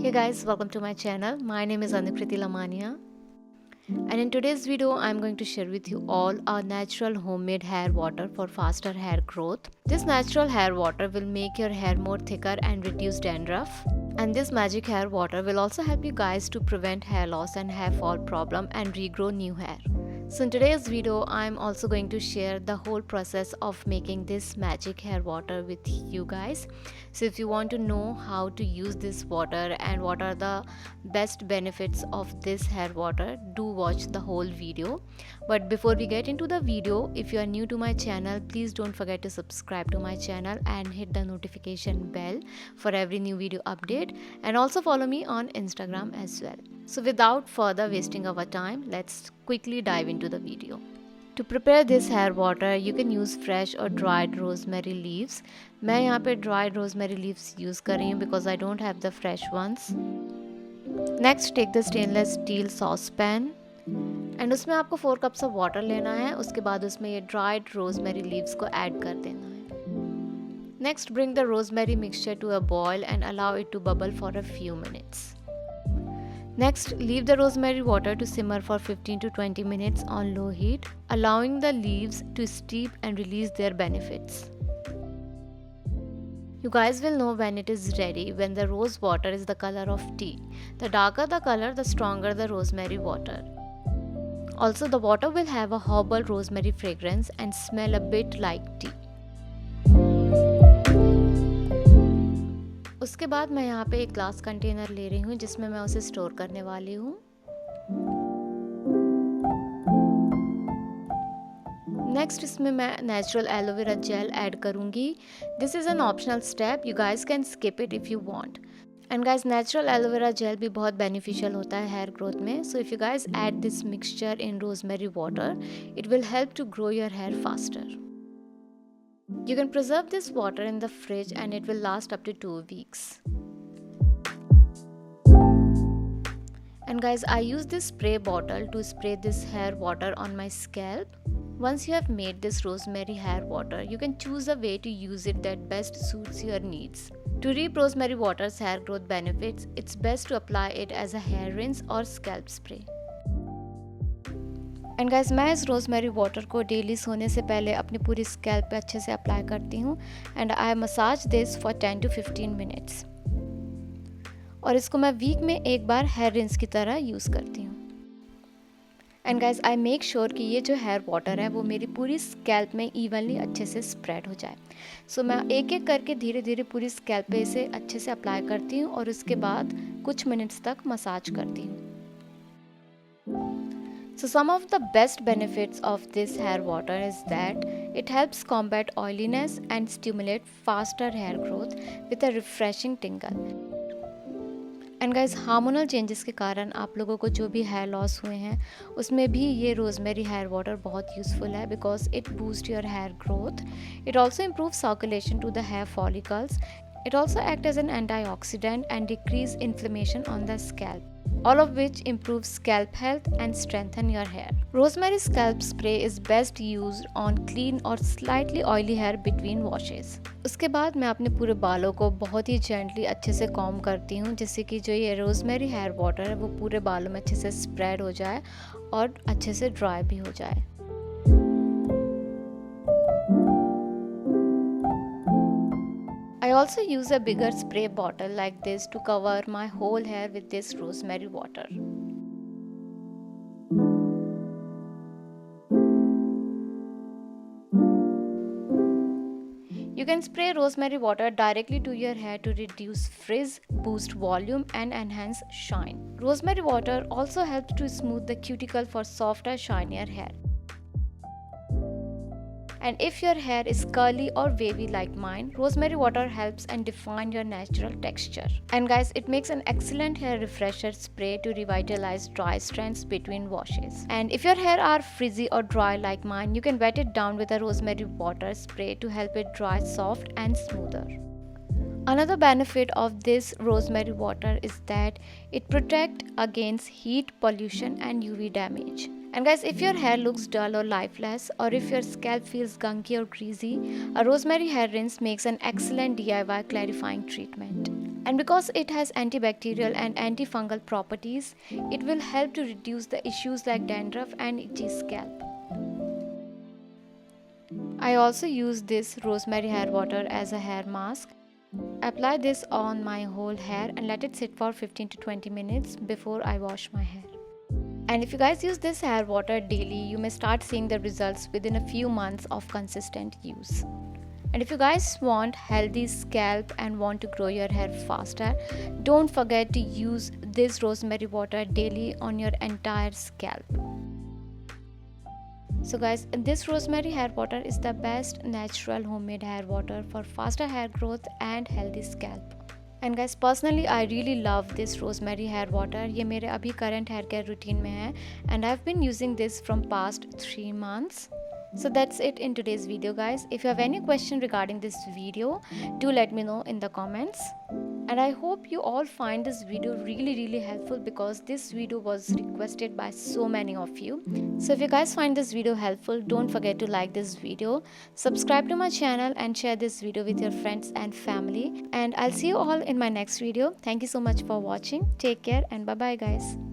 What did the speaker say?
Hey guys, welcome to my channel. My name is Anukriti Lamaniya, and in today's video I'm going to share with you all our natural homemade hair water for faster hair growth. This natural hair water will make your hair more thicker and reduce dandruff. And this magic hair water will also help you guys to prevent hair loss and hair fall problem and regrow new hair. So in today's video, I'm also going to share the whole process of making this magic hair water with you guys. So if you want to know how to use this water and what are the best benefits of this hair water, do watch the whole video. But before we get into the video, if you are new to my channel, please don't forget to subscribe to my channel and hit the notification bell for every new video update, and also follow me on Instagram as well. So without further wasting our time, let's quickly dive into the video. To prepare this hair water, you can use fresh or dried rosemary leaves. मैं यहाँ पे dried rosemary leaves use कर रही हूँ because I don't have the fresh ones. Next, take the stainless steel saucepan and उसमें आपको 4 cups of water लेना है. उसके बाद उसमें ये dried rosemary leaves को add कर देना है. Next, bring the rosemary mixture to a boil and allow it to bubble for a few minutes. Next, leave the rosemary water to simmer for 15 to 20 minutes on low heat, allowing the leaves to steep and release their benefits. You guys will know when it is ready when the rose water is the color of tea. The darker the color, the stronger the rosemary water. Also, the water will have a herbal rosemary fragrance and smell a bit like tea. उसके बाद मैं यहाँ पे एक glass container ले रही हूँ जिसमें मैं उसे स्टोर करने वाली हूँ. नेक्स्ट इसमें मैं नेचुरल एलोवेरा जेल ऐड करूँगी. This is an optional step, you guys can skip it if you want. And guys, natural aloe vera gel भी बहुत बेनिफिशियल होता है हेयर ग्रोथ में. So if you guys add this mixture in rosemary water, it will help to grow your hair faster. You can preserve this water in the fridge and it will last up to 2 weeks. And guys, I use this spray bottle to spray this hair water on my scalp. Once you have made this rosemary hair water, you can choose a way to use it that best suits your needs. To reap rosemary water's hair growth benefits, it's best to apply it as a hair rinse or scalp spray. And guys, मैं इस rosemary water को daily सोने से पहले अपनी पूरी scalp पे अच्छे से अप्लाई करती हूँ. And I massage this for 10 to 15 minutes. और इसको मैं वीक में एक बार हेयर रिंस की तरह यूज़ करती हूँ. And guys, I make sure कि ये जो हेयर वाटर है वो मेरी पूरी स्कैल्प में इवनली अच्छे से स्प्रेड हो जाए. सो मैं एक एक करके धीरे धीरे पूरी स्कैल्प पे इसे अच्छे से अप्लाई करती हूँ और उसके बाद कुछ मिनट्स तक मसाज करती हूँ. So some of the best benefits of this hair water is that it helps combat oiliness and stimulate faster hair growth with a refreshing tingle. And guys, hormonal changes के कारण आप लोगों को जो भी हेयर लॉस हुए हैं उसमें भी ये रोजमेरी हेयर वाटर बहुत यूज़फुल है because it boost your hair growth. It also improve circulation to the hair follicles. It also acts as an antioxidant and decrease inflammation on the scalp, all of which improves scalp health and strengthen your hair. Rosemary scalp spray is best used on clean or slightly oily hair between washes. उसके बाद मैं अपने पूरे बालों को बहुत ही gently अच्छे से कॉम करती हूँ जिससे कि जो ये रोजमेरी हेयर वाटर है वो पूरे बालों में अच्छे से स्प्रेड हो जाए और अच्छे से ड्राई भी हो जाए. I also use a bigger spray bottle like this to cover my whole hair with this rosemary water. You can spray rosemary water directly to your hair to reduce frizz, boost volume and enhance shine. Rosemary water also helps to smooth the cuticle for softer, shinier hair. And if your hair is curly or wavy like mine, rosemary water helps and define your natural texture. And guys, it makes an excellent hair refresher spray to revitalize dry strands between washes. And if your hair are frizzy or dry like mine, you can wet it down with a rosemary water spray to help it dry soft and smoother. Another benefit of this rosemary water is that it protects against heat, pollution and UV damage. And guys, if your hair looks dull or lifeless, or if your scalp feels gunky or greasy, a rosemary hair rinse makes an excellent DIY clarifying treatment. And because it has antibacterial and antifungal properties, it will help to reduce the issues like dandruff and itchy scalp. I also use this rosemary hair water as a hair mask. Apply this on my whole hair and let it sit for 15 to 20 minutes before I wash my hair. And if you guys use this hair water daily, you may start seeing the results within a few months of consistent use. And if you guys want healthy scalp and want to grow your hair faster, don't forget to use this rosemary water daily on your entire scalp. So guys, this rosemary hair water is the best natural homemade hair water for faster hair growth and healthy scalp. And guys, personally I really love this rosemary hair water. ये मेरे अभी current hair care routine में है and I've been using this from past 3 months. So that's it in today's video guys. If you have any question regarding this video, do let me know in the comments. And I hope you all find this video really helpful because this video was requested by so many of you. So if you guys find this video helpful, don't forget to like this video, subscribe to my channel and share this video with your friends and family. And I'll see you all in my next video. Thank you so much for watching. Take care and bye bye guys.